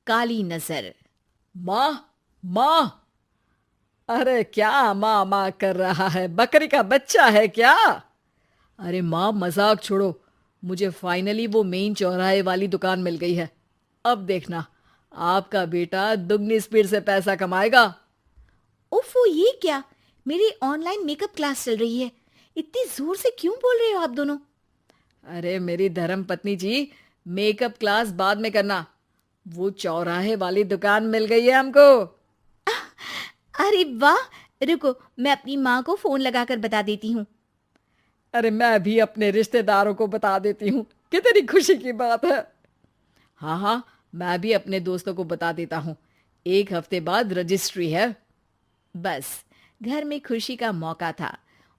काली नजर। माँ, माँ। अरे क्या माँ माँ कर रहा है? बकरी का बच्चा है क्या? अरे माँ, मजाक छोड़ो। मुझे फाइनली वो मेन चौराहे वाली दुकान मिल गई है। अब देखना, आपका बेटा दुगनी स्पीड से पैसा कमाएगा। ओफो, ये क्या? मेरी ऑनलाइन मेकअप क्लास चल रही है। इतनी जोर से क्यों बोल रहे हो आप दोनों? अरे मेरी धर्म पत्नी जी, मेकअप क्लास बाद में करना। वो चौराहे वाली दुकान मिल गई है हमको। अरे वाह! रुको, मैं अपनी माँ को फोन लगाकर बता देती हूँ। अरे मैं भी अपने रिश्तेदारों को बता देती हूँ। कितनी खुशी की बात है। हाँ हाँ, मैं भी अपने दोस्तों को बता देता हूँ। 1 हफ्ते बाद रजिस्ट्री है। बस, घर में खुशी का मौका था।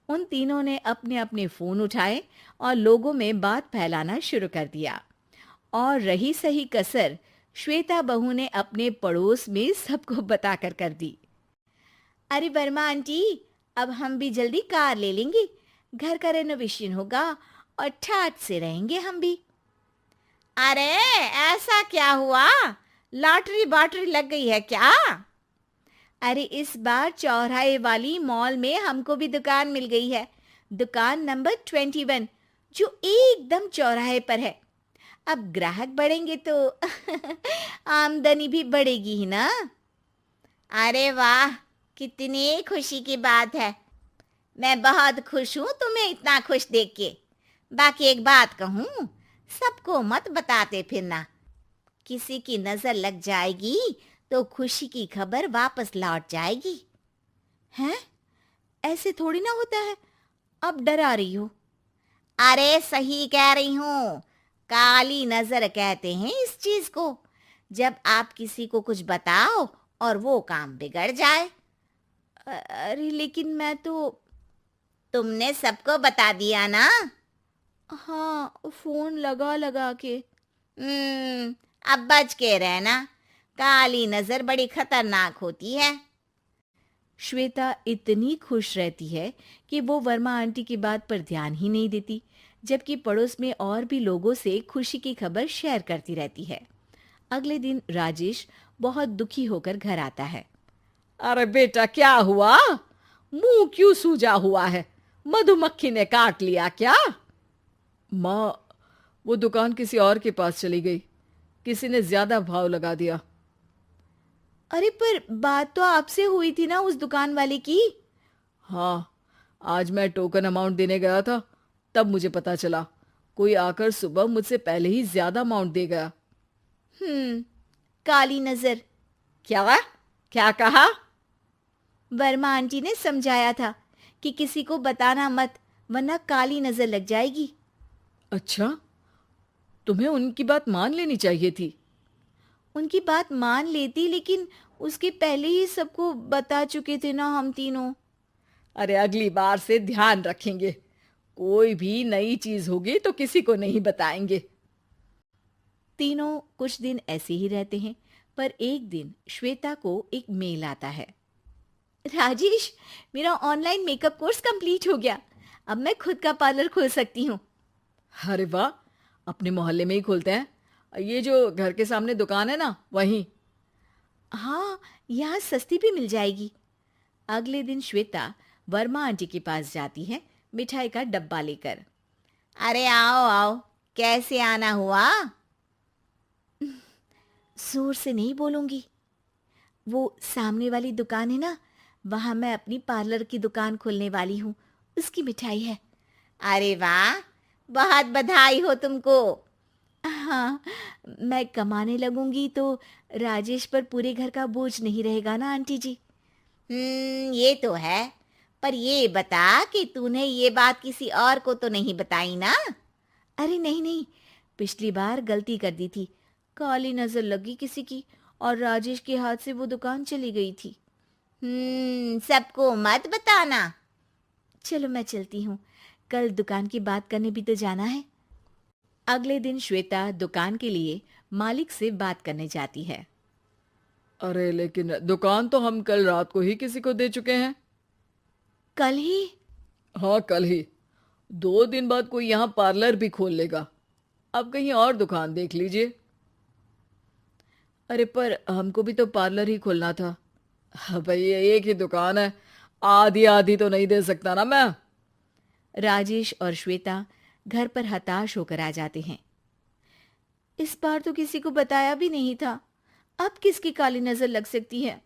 उन तीनों ने अपने अपने फोन उठाए और लोगों में बात फैलाना शुरू कर दिया। और रही सही कसर, श्वेता बहू ने अपने पड़ोस में सबको बताकर कर दी। अरे वर्मा आंटी, अब हम भी जल्दी कार ले लेंगे। घर का रेनोवेशन होगा और ठाट से रहेंगे हम भी। अरे, ऐसा क्या हुआ? लॉटरी बाटरी लग गई है क्या? अरे, इस बार चौराहे वाली मॉल में हमको भी दुकान मिल गई है। दुकान नंबर 21, जो एकदम चौराहे पर है। अब ग्राहक बढ़ेंगे तो आमदनी भी बढ़ेगी ही ना। अरे वाह, कितनी खुशी की बात है। मैं बहुत खुश हूँ तुम्हें इतना खुश देख के। बाकी एक बात कहूँ, सबको मत बताते फिरना। किसी की नजर लग जाएगी तो खुशी की खबर वापस लौट जाएगी। हैं? ऐसे थोड़ी ना होता है। अब डरा रही हो? अरे सही कह रही हूँ। काली नजर कहते हैं इस चीज को, जब आप किसी को कुछ बताओ और वो काम बिगड़ जाए। अरे लेकिन मैं तो। तुमने सबको बता दिया ना? हाँ, फोन लगा लगा के। अब बच के रहना। काली नजर बड़ी खतरनाक होती है। श्वेता इतनी खुश रहती है कि वो वर्मा आंटी की बात पर ध्यान ही नहीं देती, जबकि पड़ोस में और भी लोगों से खुशी की खबर शेयर करती रहती है। अगले दिन राजेश बहुत दुखी होकर घर आता है। अरे बेटा, क्या हुआ? मुंह क्यों सूजा हुआ है? मधुमक्खी ने काट लिया क्या? माँ, वो दुकान किसी और के पास चली गई। किसी ने ज्यादा भाव लगा दिया। अरे पर बात तो आपसे हुई थी ना उस दुकान वाले की। हाँ, आज मैं टोकन अमाउंट देने गया था, तब मुझे पता चला। कोई आकर सुबह मुझसे पहले ही ज्यादा अमाउंट दे गया। हम्म, काली नजर। क्या? क्या कहा? वर्मा आंटी ने समझाया था कि किसी को बताना मत, वरना काली नजर लग जाएगी। अच्छा, तुम्हें उनकी बात मान लेनी चाहिए थी। उनकी बात मान लेती, लेकिन उसके पहले ही सबको बता चुके थे ना हम तीनों। अरे अगली बार से ध्यान रखेंगे। कोई भी नई चीज होगी तो किसी को नहीं बताएंगे। तीनों कुछ दिन ऐसे ही रहते हैं, पर एक दिन श्वेता को एक मेल आता है। राजेश, मेरा ऑनलाइन मेकअप कोर्स कंप्लीट हो गया। अब मैं खुद का पार्लर खोल सकती हूँ। अरे वाह, अपने मोहल्ले में ही खोलते हैं। ये जो घर के सामने दुकान है ना, वहीं। हाँ, यहाँ सस्ती भी मिल जाएगी। अगले दिन श्वेता वर्मा आंटी के पास जाती है, मिठाई का डब्बा लेकर। अरे आओ आओ, कैसे आना हुआ? जोर से नहीं बोलूंगी। वो सामने वाली दुकान है ना, वहां मैं अपनी पार्लर की दुकान खोलने वाली हूँ। उसकी मिठाई है। अरे वाह, बहुत बधाई हो तुमको। हाँ, मैं कमाने लगूंगी तो राजेश पर पूरे घर का बोझ नहीं रहेगा ना आंटी जी। ये तो है। पर ये बता कि तूने ये बात किसी और को तो नहीं बताई ना? अरे नहीं नहीं, पिछली बार गलती कर दी थी। काली नजर लगी किसी की और राजेश के हाथ से वो दुकान चली गई थी। सबको मत बताना। चलो मैं चलती हूँ, कल दुकान की बात करने भी तो जाना है। अगले दिन श्वेता दुकान के लिए मालिक से बात करने जाती है। अरे लेकिन दुकान तो हम कल रात को ही किसी को दे चुके हैं। कल ही? हाँ, कल ही। 2 दिन बाद कोई यहाँ पार्लर भी खोल लेगा। अब कहीं और दुकान देख लीजिए। अरे पर हमको भी तो पार्लर ही खोलना था। हाँ भाई, ये एक ही दुकान है, आधी आधी तो नहीं दे सकता ना मैं। राजेश और श्वेता घर पर हताश होकर आ जाते हैं। इस बार तो किसी को बताया भी नहीं था, अब किसकी काली नजर लग सकती है।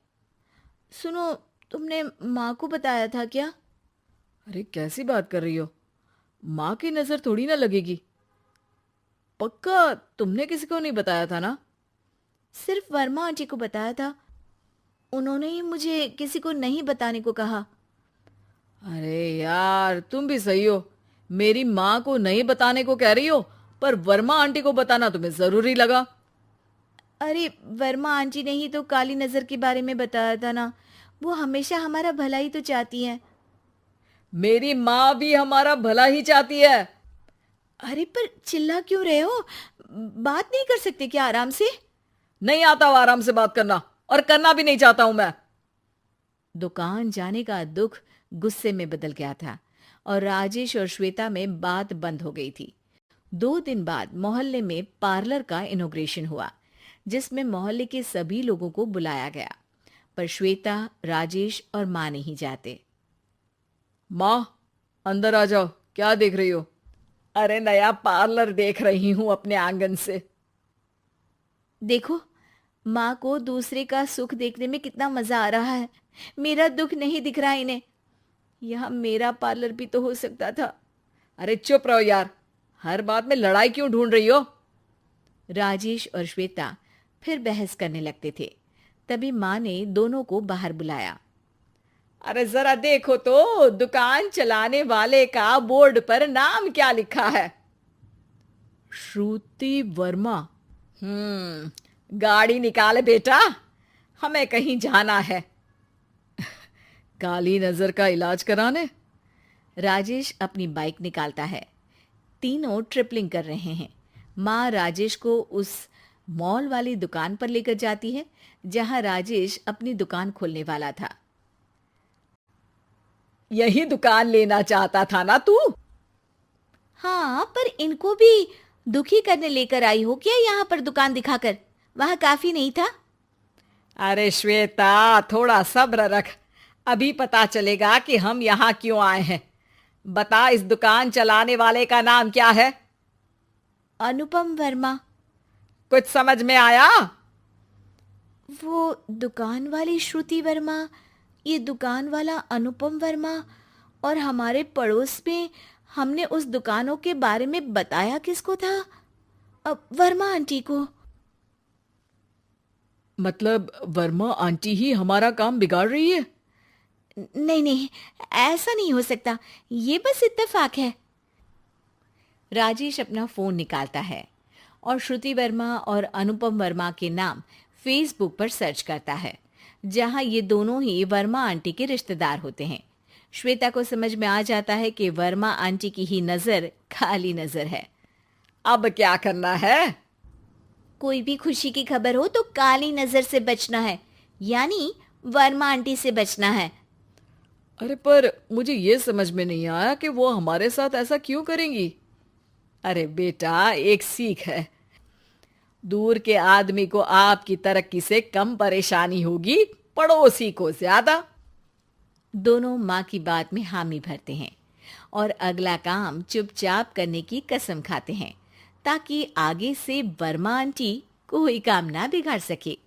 सुनो, तुमने माँ को बताया था क्या? अरे कैसी बात कर रही हो, माँ की नजर थोड़ी ना लगेगी। पक्का तुमने किसी को नहीं बताया था ना? सिर्फ वर्मा आंटी को बताया था, उन्होंने ही मुझे किसी को नहीं बताने को कहा। अरे यार, तुम भी सही हो, मेरी माँ को नहीं बताने को कह रही हो, पर वर्मा आंटी को बताना तुम्हें जरूरी लगा। अरे वर्मा आंटी ने ही तो काली नजर के बारे में बताया था ना, वो हमेशा हमारा भला ही तो चाहती हैं। मेरी माँ भी हमारा भला ही चाहती है। अरे पर चिल्ला क्यों रहे हो? बात नहीं कर सकते क्या आराम से? नहीं आता वो आराम से बात करना, और करना भी नहीं चाहता हूं मैं। दुकान जाने का दुख गुस्से में बदल गया था और राजेश और श्वेता में बात बंद हो गई थी। 2 दिन बाद मोहल्ले में पार्लर का इनॉग्रेशन हुआ, जिसमें मोहल्ले के सभी लोगों को बुलाया गया, पर श्वेता, राजेश और माँ नहीं जाते। माँ, अंदर आ जाओ, क्या देख रही हो? अरे नया पार्लर देख रही हूं अपने आंगन से। देखो, माँ को दूसरे का सुख देखने में कितना मजा आ रहा है, मेरा दुख नहीं दिख रहा इन्हें। यहाँ मेरा पार्लर भी तो हो सकता था। अरे चुप रहो यार, हर बात में लड़ाई क्यों ढूंढ रही हो? राजेश और श्वेता फिर बहस करने लगते थे। तभी माँ ने दोनों को बाहर बुलाया। अरे जरा देखो तो, दुकान चलाने वाले का बोर्ड पर नाम क्या लिखा है? श्रुति वर्मा। गाड़ी निकाले बेटा, हमें कहीं जाना है। काली नजर का इलाज कराने? राजेश अपनी बाइक निकालता है। तीनों ट्रिपलिंग कर रहे हैं। माँ राजेश को उस मॉल वाली दुकान पर लेकर जाती है जहां राजेश अपनी दुकान खोलने वाला था। यही दुकान लेना चाहता था ना तू? हाँ, पर इनको भी दुखी करने लेकर आई हो क्या यहाँ पर दुकान दिखाकर? वहां काफी नहीं था? अरे श्वेता, थोड़ा सब्र रख, अभी पता चलेगा कि हम यहाँ क्यों आए हैं। बता, इस दुकान चलाने वाले का नाम क्या है? अनुपम वर्मा। कुछ समझ में आया? वो दुकान वाली श्रुति वर्मा, ये दुकान वाला अनुपम वर्मा, और हमारे पड़ोस में हमने उस दुकानों के बारे में बताया किसको था? अब वर्मा आंटी को। मतलब वर्मा आंटी ही हमारा काम बिगाड़ रही है? नहीं नहीं, ऐसा नहीं हो सकता, ये बस इत्तेफाक है। राजेश अपना फोन निकालता है और श्रुति वर्मा और अनुपम वर्मा के नाम फेसबुक पर सर्च करता है, जहां ये दोनों ही वर्मा आंटी के रिश्तेदार होते हैं। श्वेता को समझ में आ जाता है कि वर्मा आंटी की ही नजर काली नजर है। अब क्या करना है? कोई भी खुशी की खबर हो तो काली नजर से बचना है, यानी वर्मा आंटी से बचना है। अरे पर मुझे ये समझ में नहीं आया कि वो हमारे साथ ऐसा क्यों करेंगी। अरे बेटा, एक सीख है, दूर के आदमी को आपकी तरक्की से कम परेशानी होगी, पड़ोसी को ज्यादा। दोनों माँ की बात में हामी भरते हैं और अगला काम चुपचाप करने की कसम खाते हैं, ताकि आगे से वर्मा आंटी कोई काम ना बिगाड़ सके।